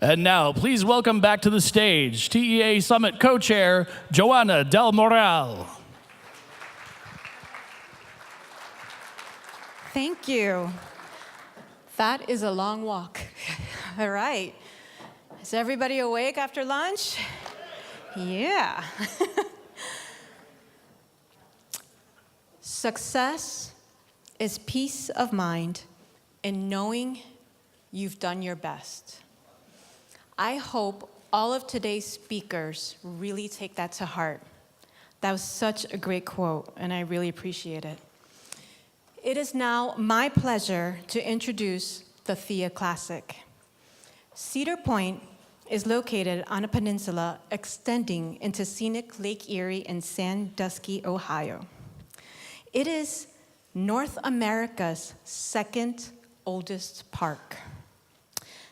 And now, please welcome back to the stage TEA Summit Co-Chair, Joanna Del Moral. Thank you. That is a long walk. All right. Is everybody awake after lunch? Yeah. Success is peace of mind in knowing you've done your best. I hope all of today's speakers really take that to heart. That was such a great quote, and I really appreciate it. It is now my pleasure to introduce the Thea Classic. Cedar Point is located on a peninsula extending into scenic Lake Erie in Sandusky, Ohio. It is North America's second oldest park.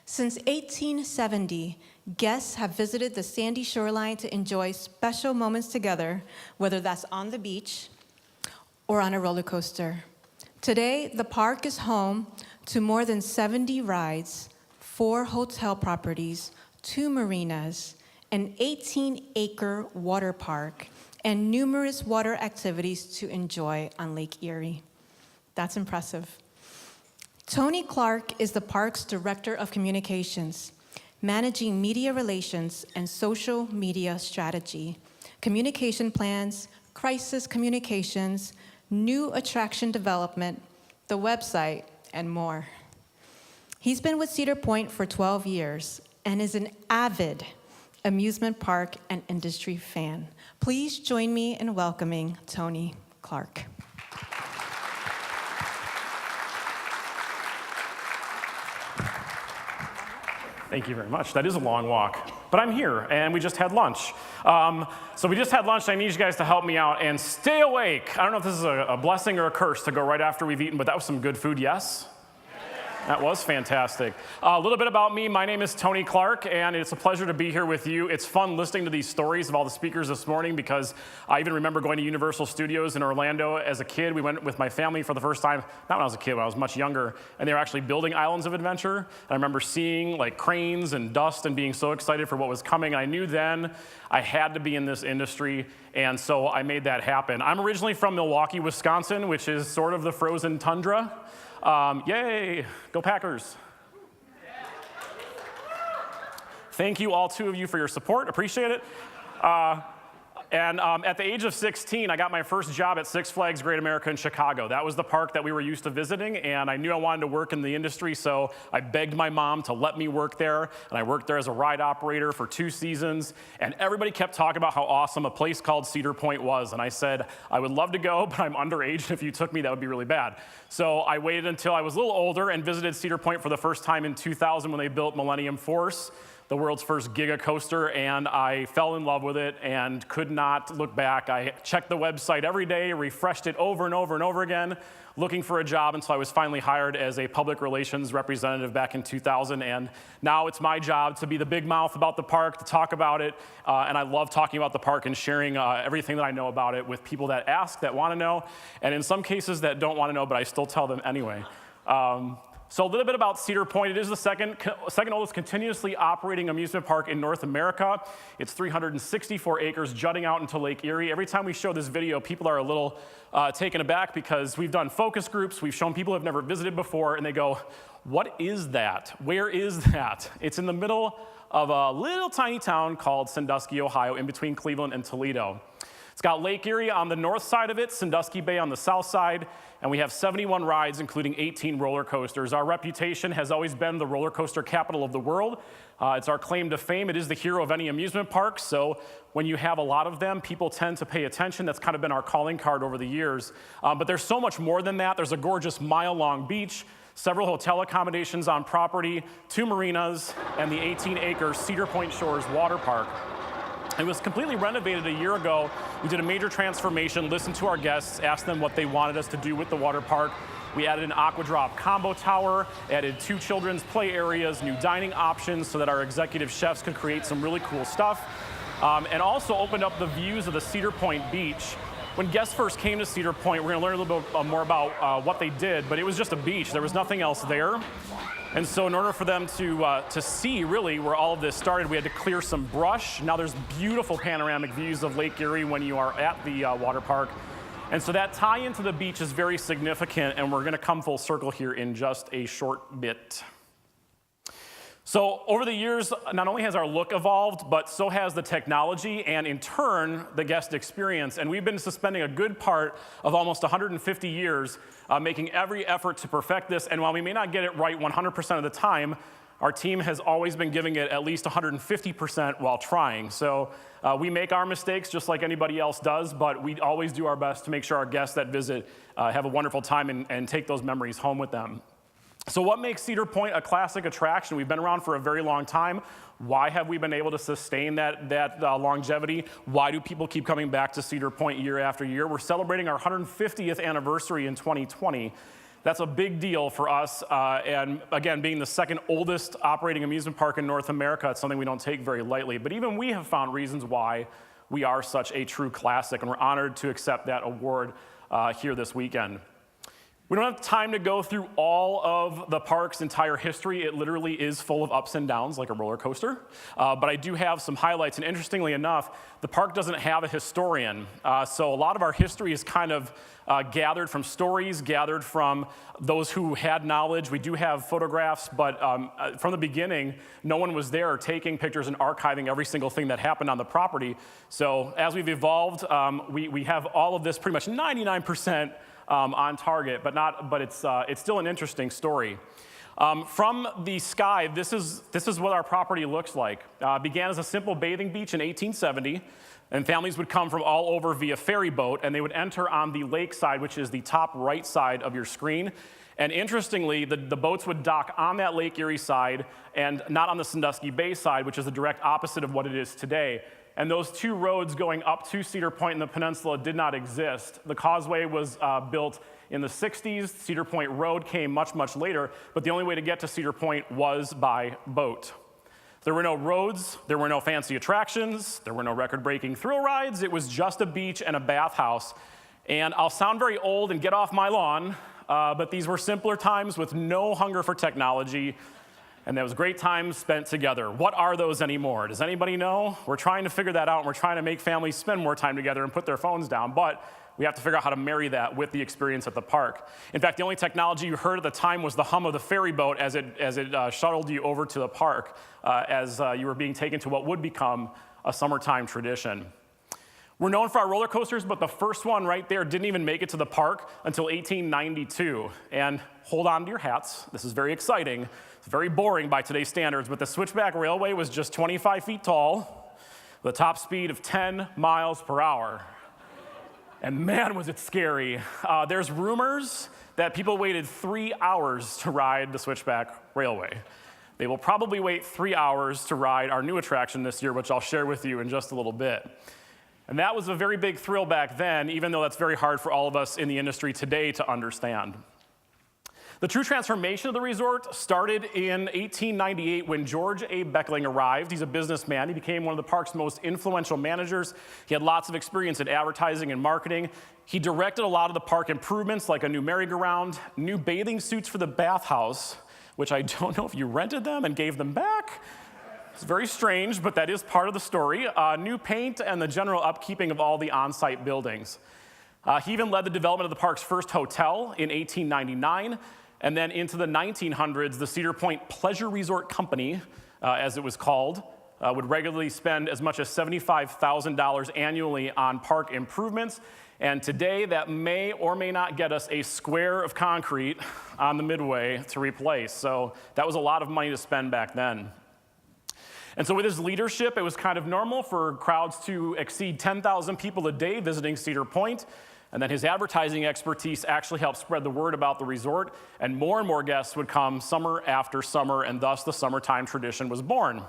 Since 1870, guests have visited the sandy shoreline to enjoy special moments together, whether that's on the beach or on a roller coaster. Today, the park is home to more than 70 rides, 4 hotel properties, 2 marinas, an 18-acre water park, and numerous water activities to enjoy on Lake Erie. That's impressive. Tony Clark is the park's Director of Communications, managing media relations and social media strategy, communication plans, crisis communications, new attraction development, the website, and more. He's been with Cedar Point for 12 years and is an avid amusement park and industry fan. Please join me in welcoming Tony Clark. Thank you very much. That is a long walk, but I'm here, and we just had lunch. So we just had lunch. I need you guys to help me out and stay awake. I don't know if this is a blessing or a curse to go right after we've eaten, but that was some good food, yes? That was fantastic. A little bit about me. My name is Tony Clark, and it's a pleasure to be here with you. It's fun listening to these stories of all the speakers this morning because I even remember going to Universal Studios in Orlando as a kid. We went with my family for the first time, not when I was a kid, when I was much younger, and they were actually building Islands of Adventure. And I remember seeing like cranes and dust and being so excited for what was coming. I knew then I had to be in this industry, and so I made that happen. I'm originally from Milwaukee, Wisconsin, which is sort of the frozen tundra. Yay, go Packers. Thank you, all 2 of you, for your support. Appreciate it. At the age of 16, I got my first job at Six Flags Great America in Chicago. That was the park that we were used to visiting, and I knew I wanted to work in the industry, so I begged my mom to let me work there, and I worked there as a ride operator for 2 seasons, and everybody kept talking about how awesome a place called Cedar Point was, and I said, I would love to go, but I'm underage, and if you took me, that would be really bad. So I waited until I was a little older and visited Cedar Point for the first time in 2000 when they built Millennium Force, the world's first giga coaster, and I fell in love with it and could not look back. I checked the website every day, refreshed it over and over and over again, looking for a job until I was finally hired as a public relations representative back in 2000. And now it's my job to be the big mouth about the park, to talk about it. And I love talking about the park and sharing everything that I know about it with people that ask, that want to know, and in some cases that don't want to know, but I still tell them anyway. So a little bit about Cedar Point. It is the second oldest continuously operating amusement park in North America. It's 364 acres jutting out into Lake Erie. Every time we show this video, people are a little taken aback because we've done focus groups. We've shown people who have never visited before, and they go, what is that? Where is that? It's in the middle of a little tiny town called Sandusky, Ohio, in between Cleveland and Toledo. It's got Lake Erie on the north side of it, Sandusky Bay on the south side, and we have 71 rides, including 18 roller coasters. Our reputation has always been the roller coaster capital of the world. It's our claim to fame. It is the hero of any amusement park, so when you have a lot of them, people tend to pay attention. That's kind of been our calling card over the years. But there's so much more than that. There's a gorgeous mile-long beach, several hotel accommodations on property, 2 marinas, and the 18-acre Cedar Point Shores water park. It was completely renovated a year ago. We did a major transformation, listened to our guests, asked them what they wanted us to do with the water park. We added an aqua drop combo tower, added 2 children's play areas, new dining options so that our executive chefs could create some really cool stuff, and also opened up the views of the Cedar Point beach. When guests first came to Cedar Point, we're gonna learn a little bit more about what they did, but it was just a beach. There was nothing else there. And so in order for them to see really where all of this started, we had to clear some brush. Now there's beautiful panoramic views of Lake Erie when you are at the water park. And so that tie into the beach is very significant, and we're gonna come full circle here in just a short bit. So over the years, not only has our look evolved, but so has the technology and in turn, the guest experience. And we've been suspending a good part of almost 150 years, making every effort to perfect this. And while we may not get it right 100% of the time, our team has always been giving it at least 150% while trying. So we make our mistakes just like anybody else does, but we always do our best to make sure our guests that visit have a wonderful time and take those memories home with them. So what makes Cedar Point a classic attraction? We've been around for a very long time. Why have we been able to sustain that longevity? Why do people keep coming back to Cedar Point year after year? We're celebrating our 150th anniversary in 2020. That's a big deal for us, and again, being the second oldest operating amusement park in North America, it's something we don't take very lightly. But even we have found reasons why we are such a true classic, and we're honored to accept that award here this weekend. We don't have time to go through all of the park's entire history. It literally is full of ups and downs like a roller coaster. But I do have some highlights, and interestingly enough, the park doesn't have a historian. So a lot of our history is kind of gathered from stories, gathered from those who had knowledge. We do have photographs, but from the beginning, no one was there taking pictures and archiving every single thing that happened on the property. So as we've evolved, we have all of this pretty much 99% on target, but it's still an interesting story. From the sky, this is what our property looks like. Began as a simple bathing beach in 1870, and families would come from all over via ferry boat, and they would enter on the lake side, which is the top right side of your screen. And interestingly, the boats would dock on that Lake Erie side and not on the Sandusky Bay side, which is the direct opposite of what it is today. And those two roads going up to Cedar Point in the peninsula did not exist. The causeway was built in the 60s. Cedar Point Road came much, much later, but the only way to get to Cedar Point was by boat. There were no roads, there were no fancy attractions, there were no record-breaking thrill rides. It was just a beach and a bathhouse. And I'll sound very old and get off my lawn, but these were simpler times with no hunger for technology, and there was great time spent together. What are those anymore? Does anybody know? We're trying to figure that out, and we're trying to make families spend more time together and put their phones down, but we have to figure out how to marry that with the experience at the park. In fact, the only technology you heard at the time was the hum of the ferry boat as it shuttled you over to the park as you were being taken to what would become a summertime tradition. We're known for our roller coasters, but the first one right there didn't even make it to the park until 1892. And hold on to your hats, this is very exciting. It's very boring by today's standards, but the Switchback Railway was just 25 feet tall, with a top speed of 10 miles per hour. And man, was it scary. There's rumors that people waited 3 hours to ride the Switchback Railway. They will probably wait 3 hours to ride our new attraction this year, which I'll share with you in just a little bit. And that was a very big thrill back then, even though that's very hard for all of us in the industry today to understand. The true transformation of the resort started in 1898 when George A. Beckling arrived. He's a businessman. He became one of the park's most influential managers. He had lots of experience in advertising and marketing. He directed a lot of the park improvements like a new merry-go-round, new bathing suits for the bathhouse, which I don't know if you rented them and gave them back. It's very strange, but that is part of the story. New paint and the general upkeeping of all the on-site buildings. He even led the development of the park's first hotel in 1899. And then into the 1900s, the Cedar Point Pleasure Resort Company, as it was called, would regularly spend as much as $75,000 annually on park improvements. And today, that may or may not get us a square of concrete on the midway to replace. So that was a lot of money to spend back then. And so with his leadership, it was kind of normal for crowds to exceed 10,000 people a day visiting Cedar Point. And then his advertising expertise actually helped spread the word about the resort, and more guests would come summer after summer, and thus the summertime tradition was born.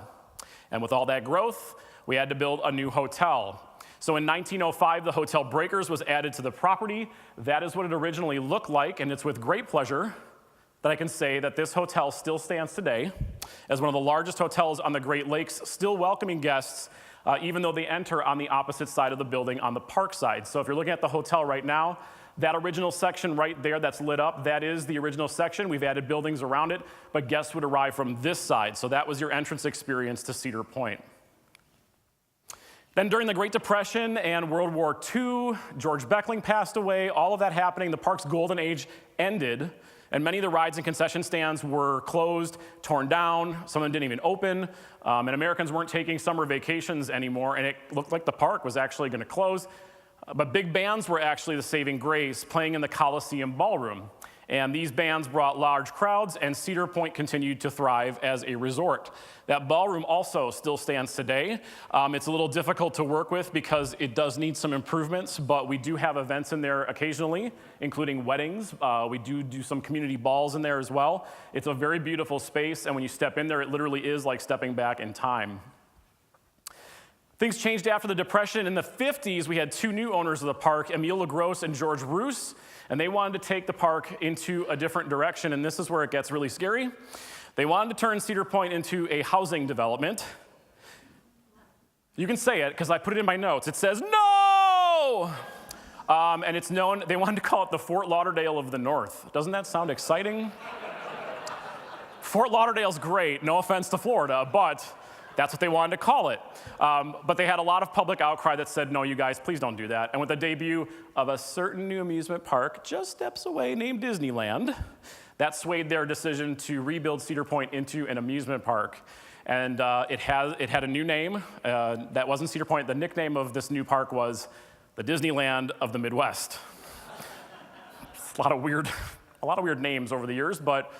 And with all that growth, we had to build a new hotel. So in 1905, the Hotel Breakers was added to the property. That is what it originally looked like, and it's with great pleasure that I can say that this hotel still stands today as one of the largest hotels on the Great Lakes, still welcoming guests even though they enter on the opposite side of the building on the park side. So if you're looking at the hotel right now, That original section right there that's lit up, that is the original section. We've added buildings around it, but guests would arrive from this side. So that was your entrance experience to Cedar Point. Then during the Great Depression and World War II, George Beckling passed away. All of that happening, the park's golden age ended, and many of the rides and concession stands were closed, torn down. Some of them didn't even open, and Americans weren't taking summer vacations anymore, and it looked like the park was actually going to close. But big bands were actually the saving grace, playing in the Coliseum Ballroom. And these bands brought large crowds, and Cedar Point continued to thrive as a resort. That ballroom also still stands today. It's a little difficult to work with because it does need some improvements, but we do have events in there occasionally, including weddings. We do some community balls in there as well. It's a very beautiful space, and when you step in there, it literally is like stepping back in time. Things changed after the Depression. In the 50s, we had two new owners of the park, Emile LaGrosse and George Roos, and they wanted to take the park into a different direction, and this is where it gets really scary. They wanted to turn Cedar Point into a housing development. You can say it, because I put it in my notes. It says, no! And it's known, they wanted to call it the Fort Lauderdale of the North. Doesn't that sound exciting? Fort Lauderdale's great, no offense to Florida, but that's what they wanted to call it. But they had a lot of public outcry that said, no, you guys, please don't do that. And with the debut of a certain new amusement park just steps away named Disneyland, that swayed their decision to rebuild Cedar Point into an amusement park. And it had a new name. That wasn't Cedar Point. The nickname of this new park was the Disneyland of the Midwest. It's a lot of weird names over the years, but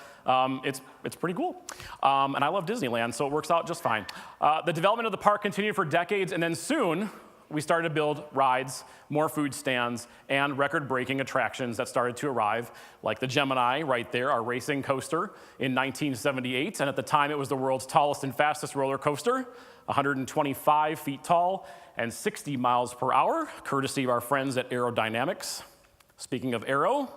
it's pretty cool. And I love Disneyland, so it works out just fine. The development of the park continued for decades, and then soon we started to build rides, more food stands, and record-breaking attractions that started to arrive, like the Gemini right there, our racing coaster in 1978. And at the time, it was the world's tallest and fastest roller coaster, 125 feet tall and 60 miles per hour, courtesy of our friends at Aerodynamics. Speaking of aero,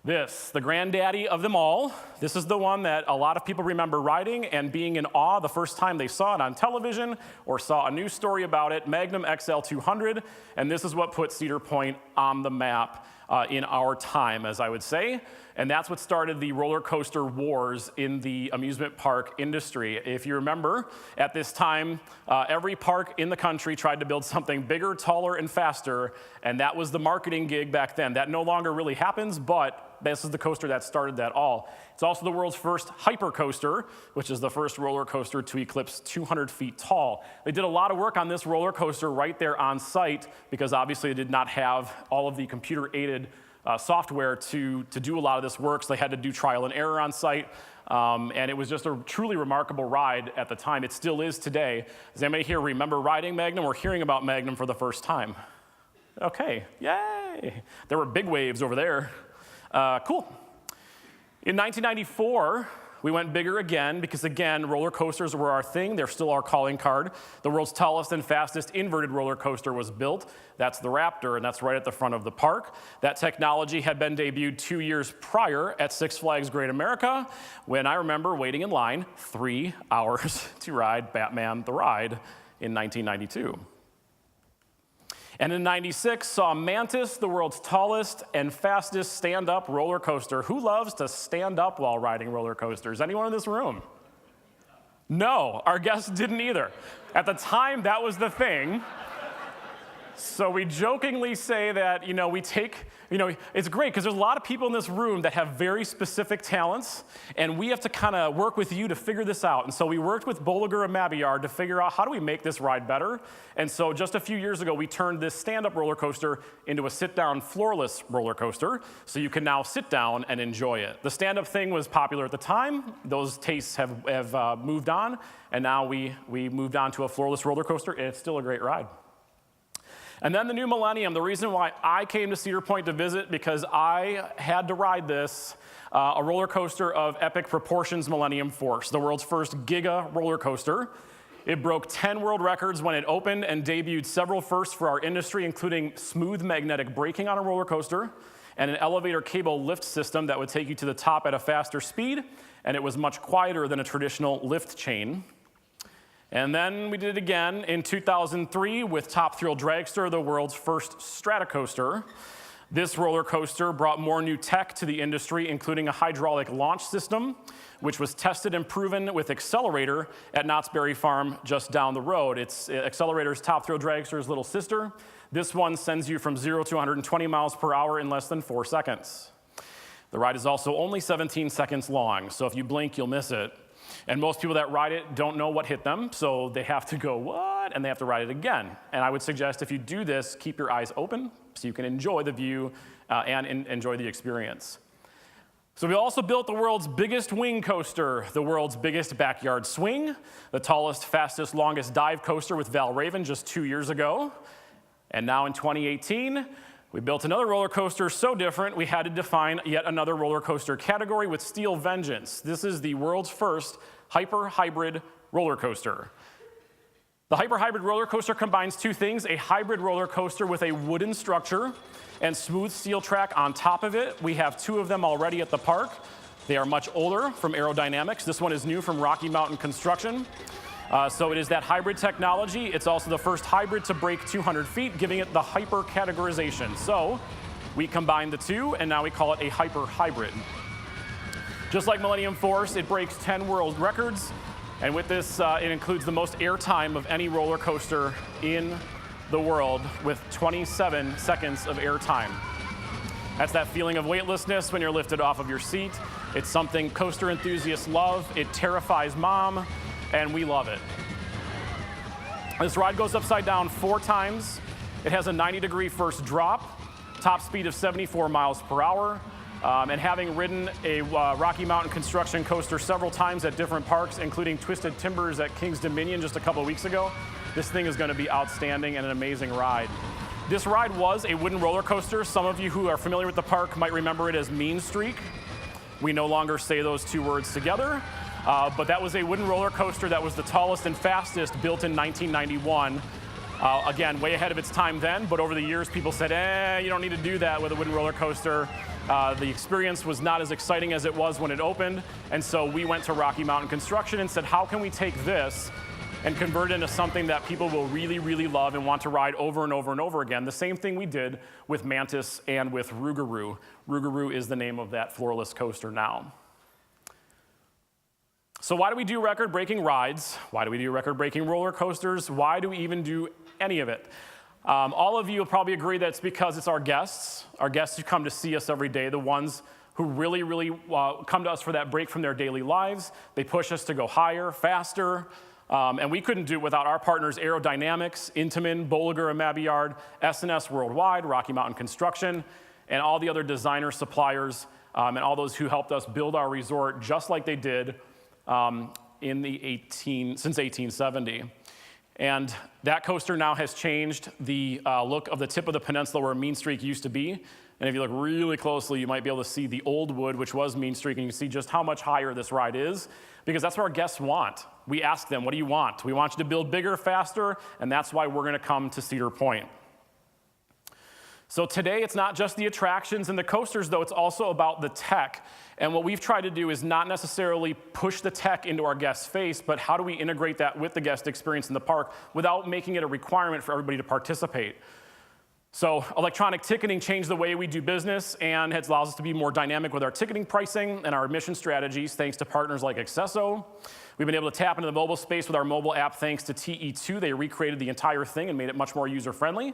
this, the granddaddy of them all. This is the one that a lot of people remember riding and being in awe the first time they saw it on television or saw a news story about it, Magnum XL 200. And this is what put Cedar Point on the map in our time, as I would say. And that's what started the roller coaster wars in the amusement park industry. If you remember, at this time, every park in the country tried to build something bigger, taller, and faster, and that was the marketing gig back then. That no longer really happens, but this is the coaster that started that all. It's also the world's first hyper coaster, which is the first roller coaster to eclipse 200 feet tall. They did a lot of work on this roller coaster right there on site because obviously they did not have all of the computer-aided software to do a lot of this work, so they had to do trial and error on site. And it was just a truly remarkable ride at the time. It still is today. Does anybody here remember riding Magnum or hearing about Magnum for the first time? Okay, yay. There were big waves over there. Cool. In 1994, we went bigger again because, again, roller coasters were our thing. They're still our calling card. The world's tallest and fastest inverted roller coaster was built. That's the Raptor, and that's right at the front of the park. That technology had been debuted 2 years prior at Six Flags Great America, when I remember waiting in line 3 hours to ride Batman the Ride in 1992. And in 96, saw Mantis, the world's tallest and fastest stand-up roller coaster. Who loves to stand up while riding roller coasters? Anyone in this room? No, our guests didn't either. At the time, that was the thing. So we jokingly say that, we take, it's great because there's a lot of people in this room that have very specific talents, and we have to kind of work with you to figure this out. And so we worked with Bolliger and Mabillard to figure out how do we make this ride better. And so just a few years ago, we turned this stand-up roller coaster into a sit-down floorless roller coaster, so you can now sit down and enjoy it. The stand-up thing was popular at the time. Those tastes have moved on, and now we moved on to a floorless roller coaster, and it's still a great ride. And then the new millennium, the reason why I came to Cedar Point to visit, because I had to ride this, a roller coaster of epic proportions, Millennium Force, the world's first giga roller coaster. It broke 10 world records when it opened and debuted several firsts for our industry, including smooth magnetic braking on a roller coaster and an elevator cable lift system that would take you to the top at a faster speed, and it was much quieter than a traditional lift chain. And then we did it again in 2003 with Top Thrill Dragster, the world's first Stratocoaster. This roller coaster brought more new tech to the industry, including a hydraulic launch system, which was tested and proven with Accelerator at Knott's Berry Farm just down the road. It's Accelerator's Top Thrill Dragster's little sister. This one sends you from 0 to 120 miles per hour in less than 4 seconds. The ride is also only 17 seconds long, so if you blink, you'll miss it. And most people that ride it don't know what hit them, so they have to go, what? And they have to ride it again. And I would suggest if you do this, keep your eyes open so you can enjoy the view and enjoy the experience. So we also built the world's biggest wing coaster, the world's biggest backyard swing, the tallest, fastest, longest dive coaster with Valravn just 2 years ago. And now in 2018, we built another roller coaster so different, we had to define yet another roller coaster category with Steel Vengeance. This is the world's first hyper-hybrid roller coaster. The hyper-hybrid roller coaster combines two things, a hybrid roller coaster with a wooden structure and smooth steel track on top of it. We have 2 of them already at the park. They are much older from Aerodynamics. This one is new from Rocky Mountain Construction. So it is that hybrid technology. It's also the first hybrid to break 200 feet, giving it the hyper categorization. So we combine the two, and now we call it a hyper hybrid. Just like Millennium Force, it breaks 10 world records. And with this, it includes the most airtime of any roller coaster in the world with 27 seconds of airtime. That's that feeling of weightlessness when you're lifted off of your seat. It's something coaster enthusiasts love. It terrifies mom, and we love it. This ride goes upside down 4 times. It has a 90-degree first drop, top speed of 74 miles per hour. And having ridden a Rocky Mountain Construction coaster several times at different parks, including Twisted Timbers at King's Dominion just a couple weeks ago, this thing is going to be outstanding and an amazing ride. This ride was a wooden roller coaster. Some of you who are familiar with the park might remember it as Mean Streak. We no longer say those 2 words together, but that was a wooden roller coaster that was the tallest and fastest, built in 1991. Again, way ahead of its time then, but over the years people said, you don't need to do that with a wooden roller coaster. The experience was not as exciting as it was when it opened, and so we went to Rocky Mountain Construction and said, how can we take this and convert it into something that people will really, really love and want to ride over and over and over again? The same thing we did with Mantis and with Rougarou. Rougarou is the name of that floorless coaster now. So why do we do record-breaking rides? Why do we do record-breaking roller coasters? Why do we even do any of it? All of you will probably agree that it's because it's our guests who come to see us every day, the ones who really, really come to us for that break from their daily lives. They push us to go higher, faster, and we couldn't do it without our partners Aerodynamics, Intamin, Bolliger & Mabillard, S&S Worldwide, Rocky Mountain Construction, and all the other designer suppliers, and all those who helped us build our resort just like they did since 1870. And that coaster now has changed the look of the tip of the peninsula where Mean Streak used to be. And if you look really closely, you might be able to see the old wood, which was Mean Streak, and you can see just how much higher this ride is, because that's what our guests want. We ask them, what do you want? We want you to build bigger, faster, and that's why we're gonna come to Cedar Point. So today, it's not just the attractions and the coasters, though, it's also about the tech. And what we've tried to do is not necessarily push the tech into our guests' face, but how do we integrate that with the guest experience in the park without making it a requirement for everybody to participate? So electronic ticketing changed the way we do business, and it allows us to be more dynamic with our ticketing pricing and our admission strategies, thanks to partners like Accesso. We've been able to tap into the mobile space with our mobile app thanks to TE2. They recreated the entire thing and made it much more user-friendly.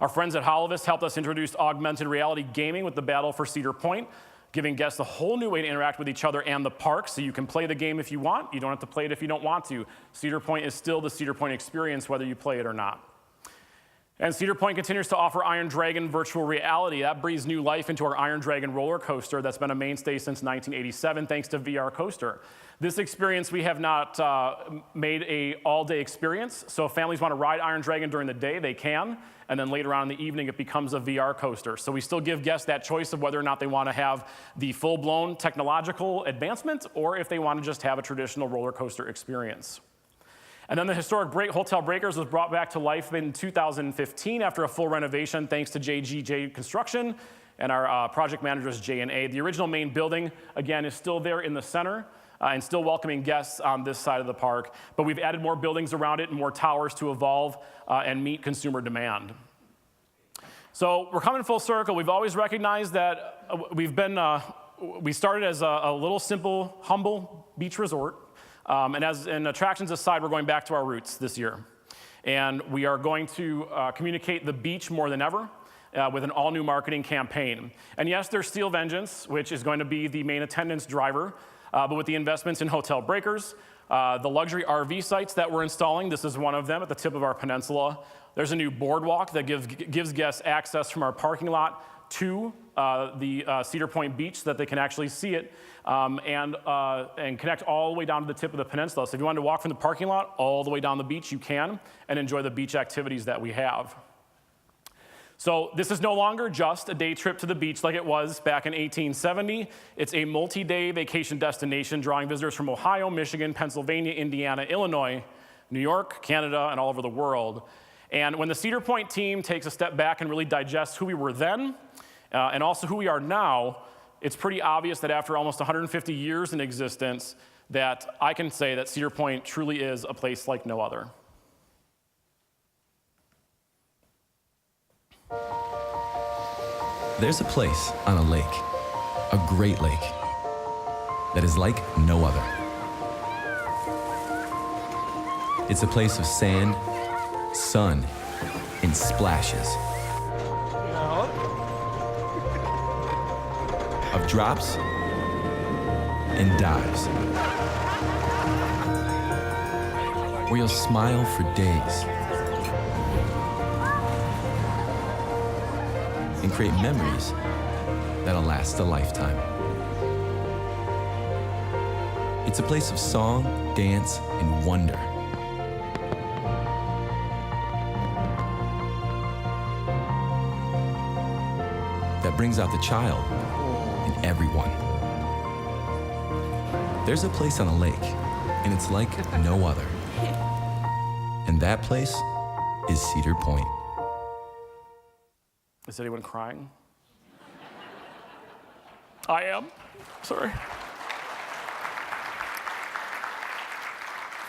Our friends at Holovist helped us introduce augmented reality gaming with the Battle for Cedar Point, giving guests a whole new way to interact with each other and the park, so you can play the game if you want. You don't have to play it if you don't want to. Cedar Point is still the Cedar Point experience, whether you play it or not. And Cedar Point continues to offer Iron Dragon virtual reality. That breathes new life into our Iron Dragon roller coaster that's been a mainstay since 1987, thanks to VR Coaster. This experience, we have not made an all-day experience, so if families want to ride Iron Dragon during the day, they can, and then later on in the evening, it becomes a VR coaster. So we still give guests that choice of whether or not they want to have the full-blown technological advancement, or if they want to just have a traditional roller coaster experience. And then the historic Hotel Breakers was brought back to life in 2015 after a full renovation, thanks to JGJ Construction and our project managers, J&A. The original main building, again, is still there in the center and still welcoming guests on this side of the park. But we've added more buildings around it and more towers to evolve and meet consumer demand. So we're coming full circle. We've always recognized that we started as a little simple, humble beach resort. And attractions aside, we're going back to our roots this year. And we are going to communicate the beach more than ever with an all-new marketing campaign. And yes, there's Steel Vengeance, which is going to be the main attendance driver, but with the investments in hotel breakers, the luxury RV sites that we're installing, this is one of them at the tip of our peninsula. There's a new boardwalk that gives guests access from our parking lot to the Cedar Point beach so that they can actually see it and connect all the way down to the tip of the peninsula. So if you wanted to walk from the parking lot all the way down the beach, you can, and enjoy the beach activities that we have. So this is no longer just a day trip to the beach like it was back in 1870. It's a multi-day vacation destination drawing visitors from Ohio, Michigan, Pennsylvania, Indiana, Illinois, New York, Canada, and all over the world. And when the Cedar Point team takes a step back and really digests who we were then and also who we are now, it's pretty obvious that after almost 150 years in existence that I can say that Cedar Point truly is a place like no other. There's a place on a lake, a great lake, that is like no other. It's a place of sand, sun, and splashes. Of drops and dives. Where you'll smile for days and create memories that'll last a lifetime. It's a place of song, dance, and wonder. That brings out the child in everyone. There's a place on a lake, and it's like no other. And that place is Cedar Point. Is anyone crying? I am. Sorry.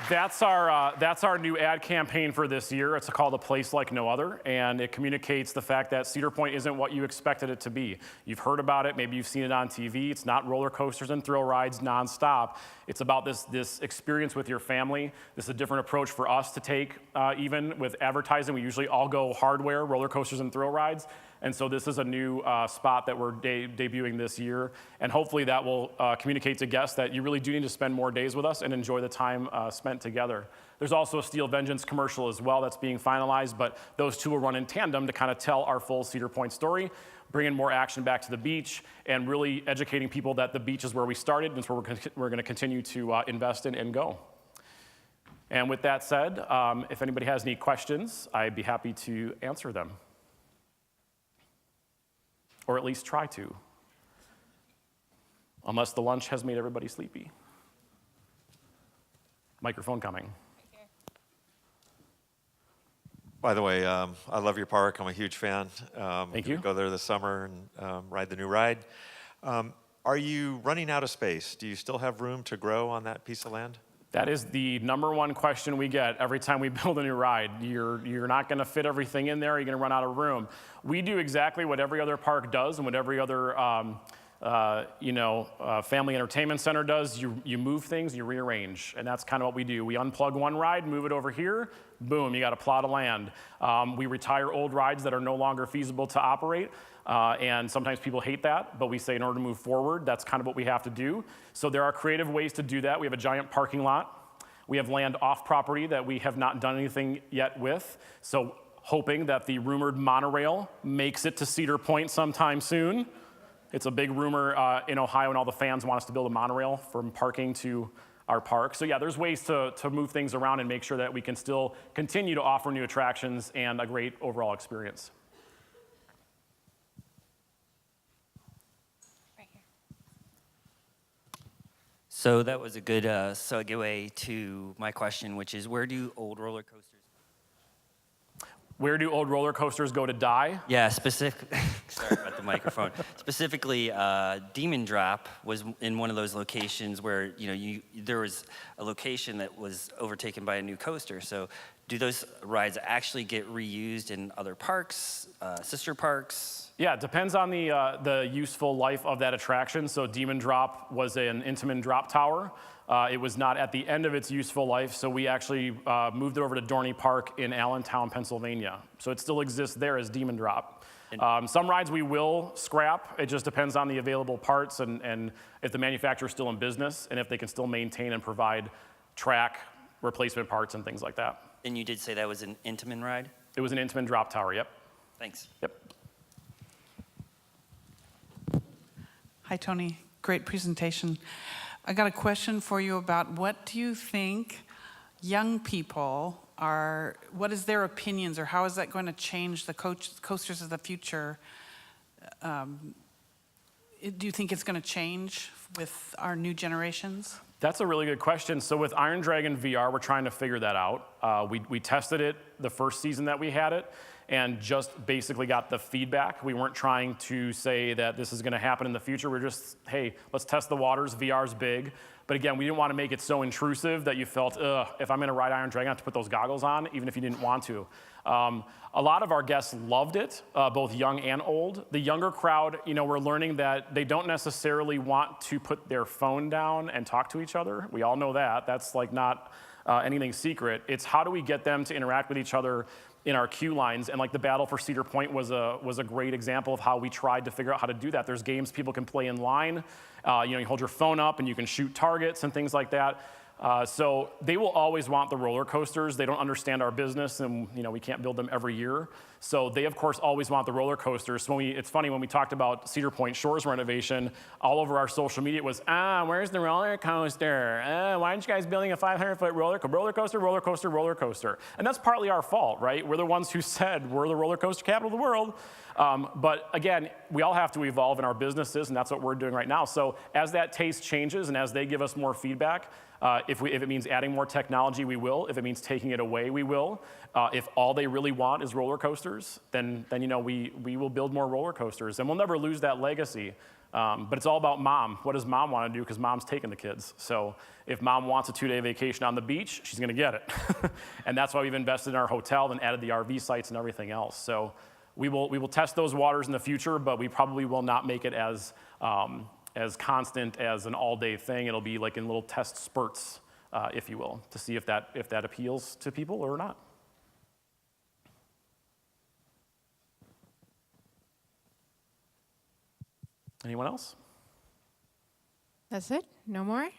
That's our new ad campaign for this year. It's called A Place Like No Other, and it communicates the fact that Cedar Point isn't what you expected it to be. You've heard about it, maybe you've seen it on TV. It's not roller coasters and thrill rides nonstop. It's about this experience with your family. This is a different approach for us to take, even with advertising. We usually all go hardware, roller coasters and thrill rides. And so this is a new spot that we're debuting this year. And hopefully that will communicate to guests that you really do need to spend more days with us and enjoy the time spent together. There's also a Steel Vengeance commercial as well that's being finalized, but those two will run in tandem to kind of tell our full Cedar Point story, bringing more action back to the beach, and really educating people that the beach is where we started and it's where we're going to continue to invest in and go. And with that said, if anybody has any questions, I'd be happy to answer them. Or at least try to, unless the lunch has made everybody sleepy. Microphone coming. By the way, I love your park. I'm a huge fan. Thank you. Go there this summer and ride the new ride. Are you running out of space? Do you still have room to grow on that piece of land? That is the #1 question we get every time we build a new ride. You're not going to fit everything in there. You're going to run out of room. We do exactly what every other park does and what every other family entertainment center does. You move things, you rearrange, and that's kind of what we do. We unplug one ride, move it over here, boom, you got a plot of land. We retire old rides that are no longer feasible to operate. And sometimes people hate that, but we say in order to move forward, that's kind of what we have to do. So there are creative ways to do that. We have a giant parking lot. We have land off property that we have not done anything yet with. So hoping that the rumored monorail makes it to Cedar Point sometime soon. It's a big rumor in Ohio, and all the fans want us to build a monorail from parking to our park. So yeah, there's ways to move things around and make sure that we can still continue to offer new attractions and a great overall experience. So that was a good segue to my question, which is where do old roller coasters go to die? Yeah, sorry about the microphone. Specifically, Demon Drop was in one of those locations where there was a location that was overtaken by a new coaster. So do those rides actually get reused in other parks, sister parks? Yeah, it depends on the useful life of that attraction. So Demon Drop was an Intamin drop tower. It was not at the end of its useful life, so we actually moved it over to Dorney Park in Allentown, Pennsylvania. So it still exists there as Demon Drop. Some rides we will scrap. It just depends on the available parts and if the manufacturer's still in business and if they can still maintain and provide track replacement parts and things like that. And you did say that was an Intamin ride? It was an Intamin drop tower, yep. Thanks. Yep. Hi, Tony. Great presentation. I got a question for you about what do you think young people are, what is their opinions, or how is that going to change the coasters of the future? Do you think it's going to change with our new generations? That's a really good question. So with Iron Dragon VR, we're trying to figure that out. We tested it the first season that we had it and just basically got the feedback. We weren't trying to say that this is gonna happen in the future. We're just, hey, let's test the waters. VR's big. But again, we didn't want to make it so intrusive that you felt, if I'm gonna ride Iron Dragon, I have to put those goggles on, even if you didn't want to. A lot of our guests loved it, both young and old. The younger crowd, we're learning that they don't necessarily want to put their phone down and talk to each other. We all know that. That's like not anything secret. It's how do we get them to interact with each other in our queue lines, and like the battle for Cedar Point was a great example of how we tried to figure out how to do that. There's games people can play in line. You hold your phone up and you can shoot targets and things like that. So they will always want the roller coasters. They don't understand our business, and we can't build them every year. So they, of course, always want the roller coasters. So it's funny, when we talked about Cedar Point Shores renovation, all over our social media was, where's the roller coaster? Why aren't you guys building a 500-foot roller coaster, roller coaster, roller coaster? And that's partly our fault, right? We're the ones who said we're the roller coaster capital of the world. But again, we all have to evolve in our businesses, and that's what we're doing right now. So as that taste changes and as they give us more feedback, if it means adding more technology, we will. If it means taking it away, we will. If all they really want is roller coasters, then we will build more roller coasters, and we'll never lose that legacy. But it's all about mom. What does mom want to do? Because mom's taking the kids. So if mom wants a 2-day vacation on the beach, she's going to get it. And that's why we've invested in our hotel and added the RV sites and everything else. So we will test those waters in the future, but we probably will not make it as constant as an all-day thing. It'll be like in little test spurts, if you will, to see if that appeals to people or not. Anyone else? That's it? No more?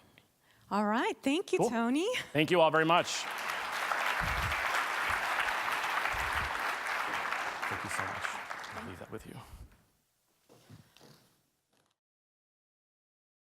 All right. Thank you, Cool. Tony. Thank you all very much. Thank you so much. I'll leave that with you.